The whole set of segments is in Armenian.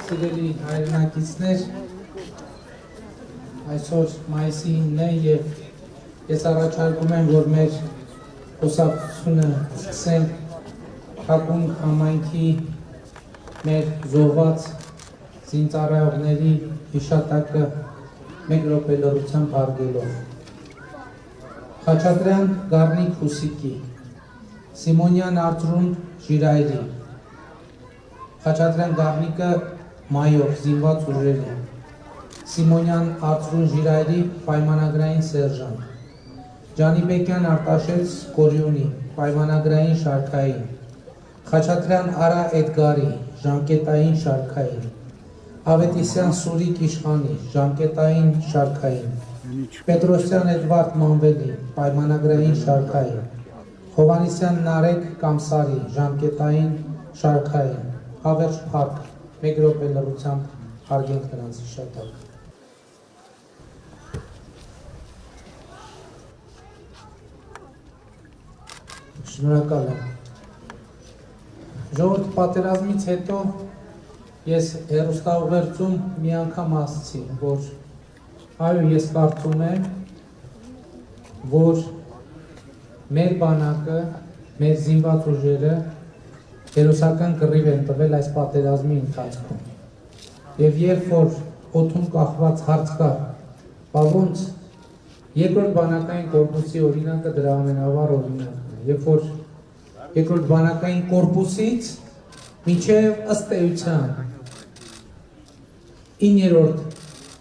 Սիրելի հայրենակիցներ, այսօր մայիսի 9-ն է և ես առաջարկում եմ, որ մեր խոսակցությունը սկսենք Հակուն համայնքի մեր զոհված զինծառայողների հիշատակը 1 րոպե լռությամբ հարգելով։ Խաչատրյան Գառնիկ Հուսիկի, Սիմոնյան Արծրուն Ժիրայրի, Խաչատրյան Գառնիկը մայոր զինված ուժերի, Սիմոնյան Արծրուն Ժիրայրի պայմանագրային սերժանտ, Ջանիբեկյան Արտաշես Կորյունի պայմանագրային շարքային, Խաչատրյան Արա Էդգարի ժամկետային շարքային, Ավետիսյան Սուրիկ Իշխանի ժամկետային շարքային, Պետրոսյան Էդվարդ Մանվելի պայմանագրային շարքային, Հովանեսյան Նարեկ Կամսարի ժամկետային շարքային, Հավերժ Փակ 1 րոպե լռությամբ հարգենք նրանց հիշատակը։ Շնորհակալ եմ։ Ժողովուրդ, պատերազմից հետո ես հեռուստաուղերձում մի անգամ ասացի, որ այո, ես կարծում եմ, որ մեր բանակը, մեր զինված ուժերը հերոսական կռիվ են տվել այս պատերազմի ընթացքում։ Եվ երբ որ օդում կախված հարց կա, բա ոնց երկրորդ բանակային կորպուսի օրինակը դրա ամենավառ օրինակն է, երբ որ երկրորդ բանակային կորպուսից մինչև ըստ էության 9-րդ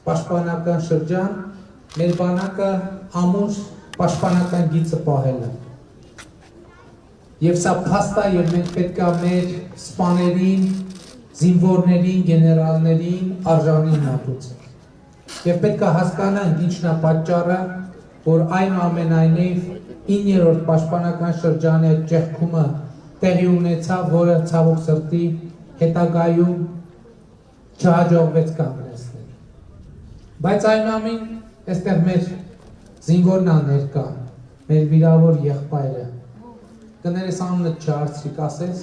պաշտպանական շրջան մեր բանակը ամուր պաշտպանական գիծը պահել է։ Եվ սա փաստ է, եւ մենք պետք է մեր սպաներին, զինվորներին, գեներալներին արժանին մատուցենք։ Եվ պետք է հասկանանք ինչն է պատճառը, որ այնուամենայնիվ 9-րդ պաշտպանական շրջանի ճեղքումը տեղի ունեցավ, որը ցավոք սրտի հետագայում չհաջողվեց կանգնեցնել։ Բայց այնուամենայն այստեղ մեր զինվորն է ներկա, մեր վիրավոր եղբայրը։ Կներես անունը չհարցրիկ ասես,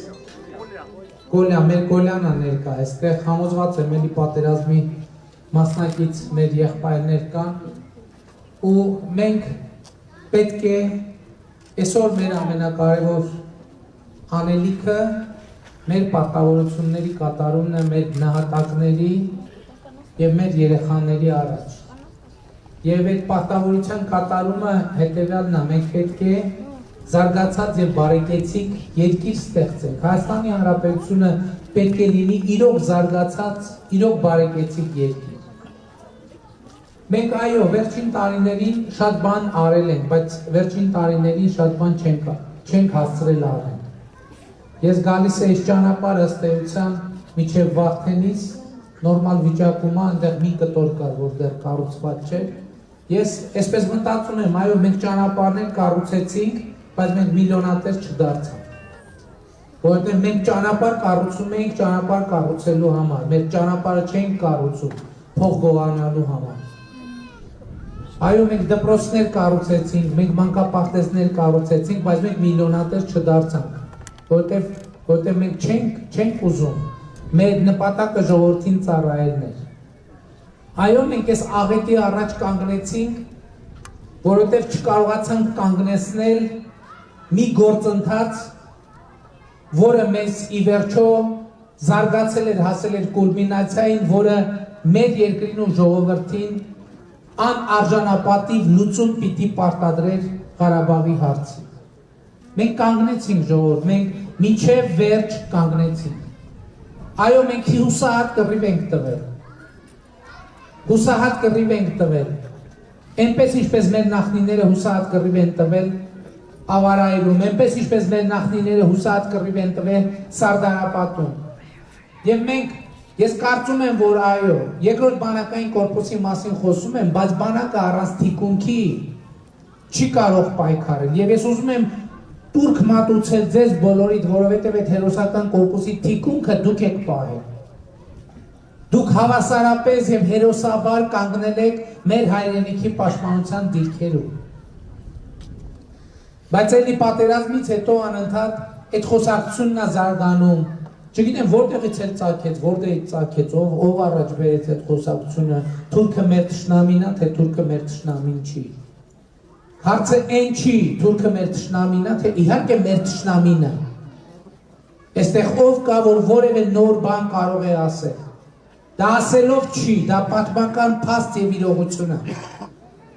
մեր Կոլյանն է ներկա, այստեղ համոզված եմ էլի պատերազմի մասնակից մեր եղբայրներ կան ու մենք պետք է այսօր մեր ամենակարևոր անելիքը մեր պարտավորությունների կատարումն է մեր նահատակների եւ մեր երեխաների առաջ։ Եվ այդ պարտավորության կատարումը հետեւյալն է, մենք պետք է զարգացած եւ բարեկեցիկ երկիր ստեղծենք։ Հայաստանի Հանրապետությունը պետք է լինի իրոք զարգացած, իրոք բարեկեցիկ երկիր։ Մենք այո, վերջին տարիներին շատ բան արել ենք, բայց վերջին տարիներին շատ բան չենք հասցրել արել։ Ես գալիս եմ ճանապարհ ըստ էության միջև Վարդենից նորմալ վիճակում այնտեղ մի կտոր կար, որ դեռ կառուցված չէր։ Ես այսպես մտածում եմ, այո, մենք ճանապարհներ կառուցեցինք, բայց մենք միլիոնատեր չդարձանք։ Որովհետև մենք ճանապարհ կառուցում էինք ճանապարհ կառուցելու համար, մեր ճանապարհը չէինք կառուցում փող գողանալու համար։ Այո, մենք դպրոցներ կառուցեցինք, մենք մանկապարտեզներ կառուցեցինք, բայց մենք միլիոնատեր չդարձանք, որովհետև մենք չենք ուզում մեր նպատակը ժողովրդին ծառայելն էր։ Այո, մենք այս աղետի առաջ կանգնեցինք, որովհետև չկարողացանք կանգնեցնել մի գործընթաց, որը մեզ ի վերջո զարգացել էր, հասել էր կուլմինացիային, որը մեր երկրին ու ժողովրդին անարժանապատիվ լուծում պիտի պարտադրեր Ղարաբաղի հարցի։ Մենք կանգնեցինք ժողովուրդ, մենք մինչև վերջ կանգնեցինք։ Այո, մենք հուսահատ կռիվ ենք տվել։ Հուսահատ կռիվ ենք տվել։ Այնպես ինչպես մեր նախնիները հուսահատ կռիվ են տվել Ավարայելում, այնպես ինչպես մեր նախնիները հուսահատ կռիվ են տվել Սարդարապատում։ Եվ մենք Ես կարծում եմ, որ այո, երկրորդ բանակային կորպուսի մասին խոսում եմ, բայց բանակը առանց թիկունքի չի կարող պայքարել։ Եվ ես ուզում եմ տուրք մատուցել ձեզ բոլորիդ, որովհետև այդ հերոսական կորպուսի թիկունքը դուք եք պահել։ Դուք հավասարապես եւ հերոսաբար կանգնել եք մեր հայրենիքի պաշտպանության դիրքերում։ Բայց էլի պատերազմից հետո անընդհատ այդ խոսակցությունն է զարգանում։ Չգիտեմ որտեղից էլ ծագեց, որտեղից ծագեց, ով առաջ բերեց այդ խոսակցությունը, թուրքը մեր թշնամին է, թե թուրքը մեր թշնամին չի։ Հարցը այն չի, թուրքը մեր թշնամին է, թե իհարկե մեր թշնամին է։ Այստեղ ով կա, որ որևէ նոր բան կարող է ասել։ Դա ասելով չի, դա պատմական փաստ եւ իրողություն է։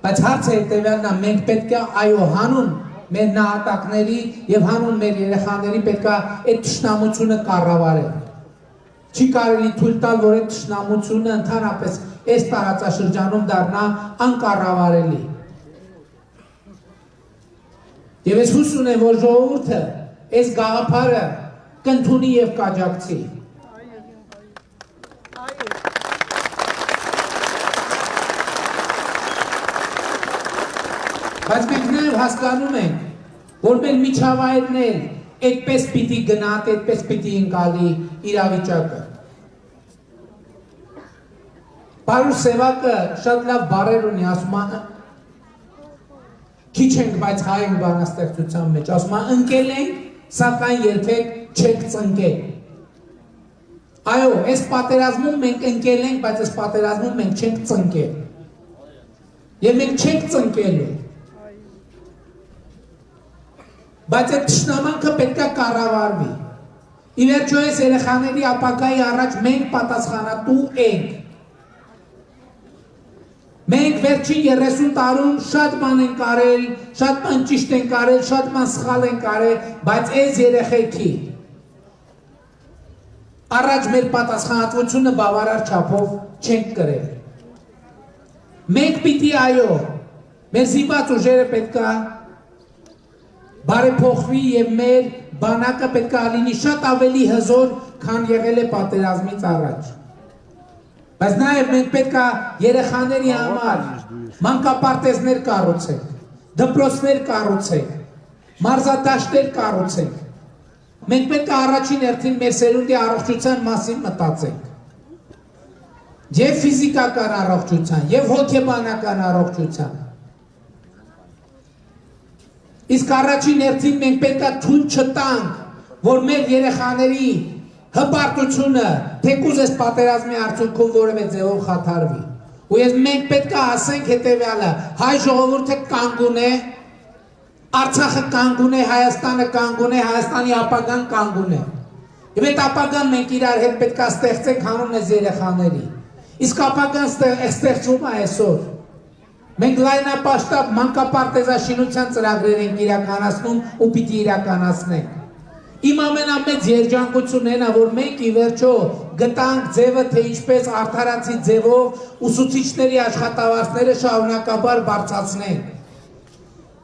Բայց հարցը հետեւյալն է, մենք պետք է այո հանուն մեր նահատակների եւ հանուն մեր երեխաների պետք է այդ թշնամությունը կառավարել։ Չի կարելի թույլ տալ, որ այդ թշնամությունը ընդհանրապես այս տարածաշրջանում դառնա անկառավարելի։ Եվ ես հույս ունեմ, որ ժողովուրդը այս գաղափարը կընդունի եւ կաջակցի։ Բայց մենք նաև հասկանում ենք, որ մեր միջավայրներ այդպես պիտի գնահատ, այդպես պիտի ընկալի իրավիճակը։ Պարուս Սևակը շատ լավ բառեր ունի, ասում է, քիչ ենք, բայց հայ ենք բանաստեղծության մեջ, ասում է, ընկել ենք, սակայն երբեք չենք ծնկել։ Այո, այս պատերազմում մենք ընկել ենք, բայց այս պատերազմում մենք չենք ծնկել։ Եվ մենք չենք ծնկելու։ Բայց այդ թշնամանքը պետք է կառավարվի։ Ի վերջո այս երեխաների ապագայի առաջ մենք պատասխանատու ենք։ Մենք վերջին 30 տարում շատ բան ենք արել, շատ բան ճիշտ ենք արել, շատ բան սխալ ենք արել, բայց այս երեխեքի առաջ մեր պատասխանատվությունը բավարար չափով չենք կրել։ Մենք պիտի այո, մեր զինված ուժերը պետք է բարեփոխվի եւ մեր բանակը պետք է լինի շատ ավելի հզոր, քան եղել է պատերազմից առաջ։ Բայց նաեւ մենք պետք է երեխաների համար մանկապարտեզներ կառուցենք, դպրոցներ կառուցենք, մարզադաշտեր կառուցենք։ Մենք պետք է առաջին հերթին մեր սերունդի առողջության մասին մտածենք։ Եվ ֆիզիկական առողջության, եւ հոգեբանական առողջության։ Իսկ առաջին հերթին մենք պետք է թույլ չտանք, որ մեր երեխաների հպարտությունը թեկուզ այս պատերազմի արդյունքում որևէ ձևով խաթարվի։ Ու մենք պետք է ասենք հետևյալը, հայ ժողովուրդը կանգուն է, Արցախը կանգուն է, Հայաստանը կանգուն է, Հայաստանի ապագան կանգուն է։ Եվ այդ ապագան մենք իրար հետ պետք է ստեղծենք հանուն այս երեխաների։ Իսկ ապագան ստեղծվում է այսօր։ Մենք լայնապաշտապ մանկապարտեզաշինության ծրագրեր ենք իրականացնում ու պիտի իրականացնենք։ Իմ ամենամեծ երջանկությունն է, որ մենք ի վերջո գտանք ձևը, թե ինչպես արդարացի ձևով ուսուցիչների աշխատավարձները շարունակաբար բարձրացնենք։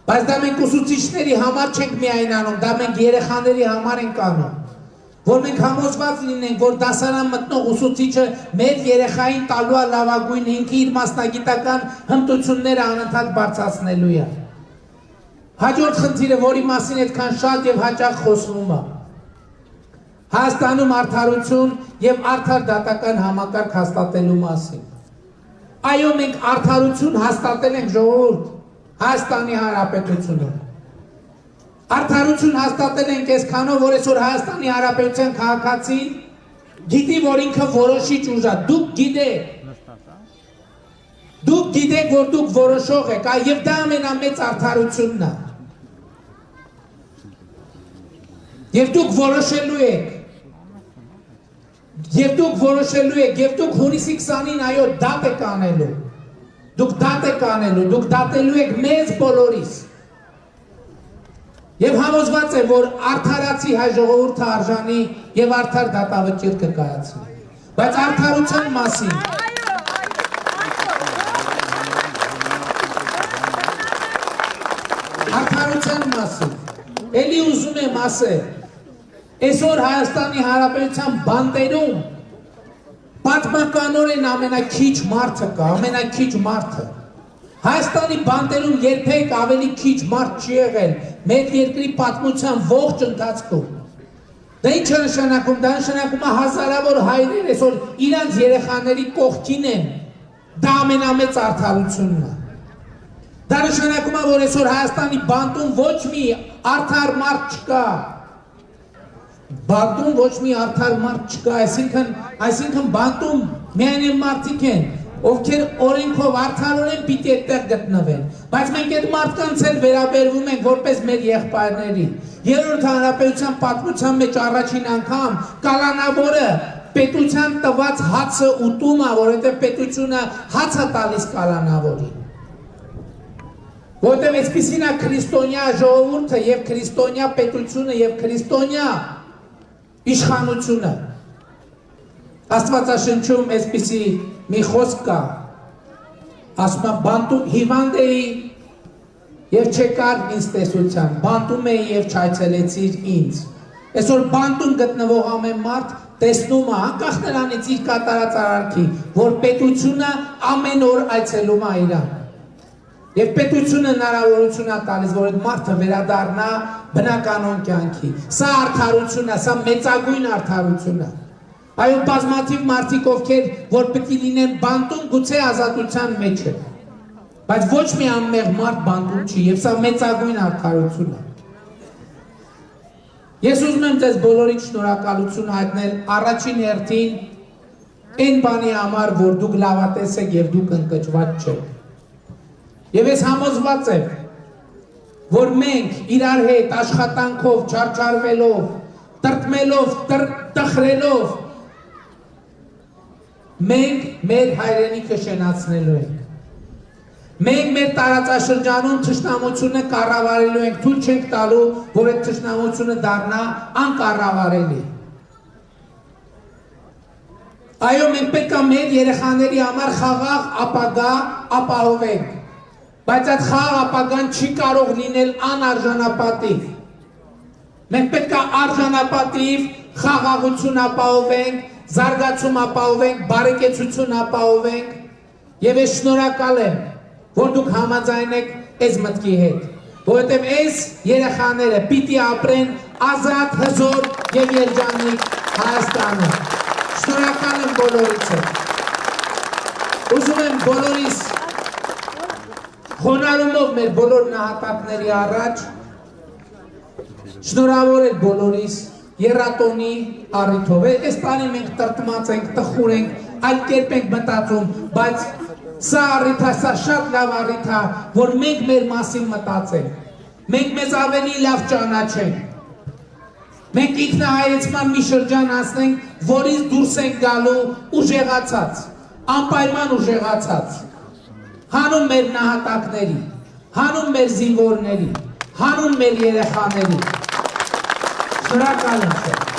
Բայց դա մենք ուսուցիչների համար չենք միայն անում, դա մենք երեխաների համար ենք անում, որ մենք համոզված լինենք, որ դասարան մտնող ուսուցիչը մեր երեխային տալու է լավագույն, ինքը իր մասնագիտական հմտությունները անընդհատ բարձրացնելու է։ Հաջորդ խնդիրը, որի մասին այդքան շատ եւ հաճախ խոսվում է, Հայաստանում արդարություն եւ արդար դատական համակարգ հաստատելու մասին։ Այո, մենք արդարություն հաստատել ենք, ժողովուրդ, Հայաստանի Հանրապետությունում։ Արդարություն հաստատել ենք այսքանով, որ այսօր Հայաստանի Հանրապետության քաղաքացին գիտի, որ ինքը որոշիչ ուժ է, դուք գիտեք, որ դուք որոշող եք, եւ դա ամենամեծ արդարությունն է։ Եվ դուք որոշելու եք, եւ դուք հունիսի 20-ին այո դատ եք անելու, դուք դատելու եք մեզ բոլորիս։ Եվ համոզված է, որ արդարացի հայ ժողովուրդը արժանի եւ արդար դատավճիռ կկայացնի։ Բայց արդարության մասին էլի ուզում եմ ասել, այսօր Հայաստանի Հանրապետության բանտերում պատմականորեն ամենակիչ մարդը կա, ամենակիչ մարդը։ Հայաստանի բանտերում երբեք ավելի քիչ մարդ չի եղել մեր երկրի պատմության ողջ ընթացքում։ Դա ինչ է նշանակում, դա նշանակում է հազարավոր հայրեր այսօր իրանց երեխաների կողքին են, դա ամենամեծ արդարությունն է։ Դա նշանակում է, որ այսօր Հայաստանի բանտում ոչ մի արդար մարդ չկա, այսինքն բանտում միայն են մարդիկ են, ովքեր օրենքով արդարորեն պիտի այդտեղ գտնվեն, բայց մենք այդ մարդկանց էլ վերաբերվում ենք որպես մեր եղբայրների։ Երրորդ հանրապետության պատմության մեջ առաջին անգամ կալանավորը պետության տված հացը ուտում է, որովհետև պետությունը հաց է տալիս կալանավորին։ Որտեղ այսպիսին է քրիստոնյա ժողովուրդը եւ քրիստոնյա պետությունը եւ քրիստոնյա իշխանությունը։ Աստվածաշնչում այսպիսի մի խոսք կա, ասում է բանտում հիվանդ էի եւ չեկար ինձ տեսության, բանտում էի եւ չայցելեցիր ինձ։ Այսօր բանտում գտնվող ամեն մարդ տեսնում է, անկախ նրանից իր կատարած արարքի, որ պետությունը ամեն օր այցելում է իրան։ Եվ պետությունը հնարավորություն է տալիս, որ այդ մարդը վերադառնա բնականոն կյանքի։ Սա արդարություն է, սա մեծագույն արդարություն է։ Այո, բազմաթիվ մարդիկ, ովքեր որ պետք է լինեն բանտում, գուցե ազատության մեջ են։ Բայց ոչ մի անմեղ մարդ բանտում չի, եւ սա մեծագույն արդարություն է։ Ես ուզում եմ ձեզ բոլորիդ շնորհակալություն հայտնել առաջին հերթին այն բանի համար, որ դուք լավատես եք եւ դուք ընկճված չեք։ Եվ ես համոզված եմ, որ մենք իրար հետ աշխատանքով, չարչարվելով, տրտմելով, տխրելով, մենք մեր հայրենիքը շենացնելու ենք։ Մենք մեր տարածաշրջանում թշնամությունը կառավարելու ենք, թույլ չենք տալու, որ այդ թշնամությունը դառնա անկառավարելի։ Այո, մենք պետք է մեր երեխաների համար խաղաղ ապագա ապահովենք։ Բայց այդ խաղաղ ապագան չի կարող լինել անարժանապատիվ։ Մենք պետք է արժանապատիվ խաղաղություն ապահովենք, զարգացում ապահովենք, բարեկեցություն ապահովենք, եւ ես շնորհակալ եմ, որ դուք համաձայն եք այս մտքի հետ, որովհետեւ այս երեխաները պիտի ապրեն ազատ, հզոր եւ երջանիկ Հայաստանում։ Շնորհակալ եմ բոլորիցս։ Ուզում եմ բոլորիս խոնարհումով մեր բոլոր նահատակների առաջ շնորհավորել բոլորիս երաթոնի առիթով։ Այս տարի մենք տրտմած ենք, տխուր ենք, այլ կերպ ենք մտածում, բայց սա առիթ է, սա շատ լավ առիթ է, որ մենք մեր մասին մտածենք, մենք մեզ ավելի լավ ճանաչենք։ Մենք ինքնահայեցման մի շրջան անցնենք, որից դուրս ենք գալու ուժեղացած, անպայման ուժեղացած, հանուն մեր նահատակների, հանուն մեր զինվորների, հանուն մեր երեխաների։ Շնորհակալ եմ։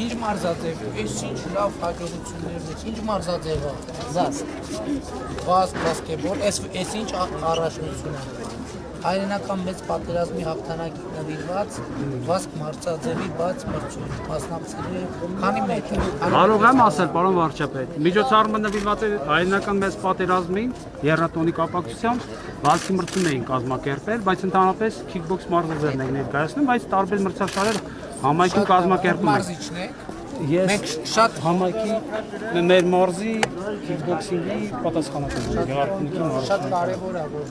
Ինչ մարզաձև, այս ինչ լավ հաջողություններն է, ինչ մարզաձև է, զասկ, վազք, բասկետբոլ, այս ինչ առաջնություն է, հայրենական մեծ պատերազմի հաղթանակի նվիրված, վազք մարզաձևի բաց մրցույթ, մասնակցելու է, քանի մետր։ Կարող եմ ասել, պարոն վարչապետ, միջոցառումը նվիրված է հայրենական մեծ պատերազմին, եռատոնի կապակցությամբ, վազքի մրցում էին կազմակերպել, բայց ընդհանրապես քիքբոքս մարզաձևն էին ներկայացնում, բայց տարբեր մրցաշարեր համայնքում կազմակերպում են։ Մարզիչն է։ Ես շատ համայնքի մեր մարզի քիքբոքսինգի պատասխանատու եմ, Գեղարքունիքի մարզի։ Շատ կարևոր է, որ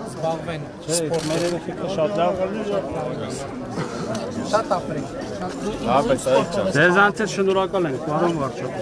զբաղվեն սպորտով։ Մեր երեխեքը շատ լավ շատ ապրեք։ Ձեզանից շնորհակալ ենք, պարոն վարչապետ։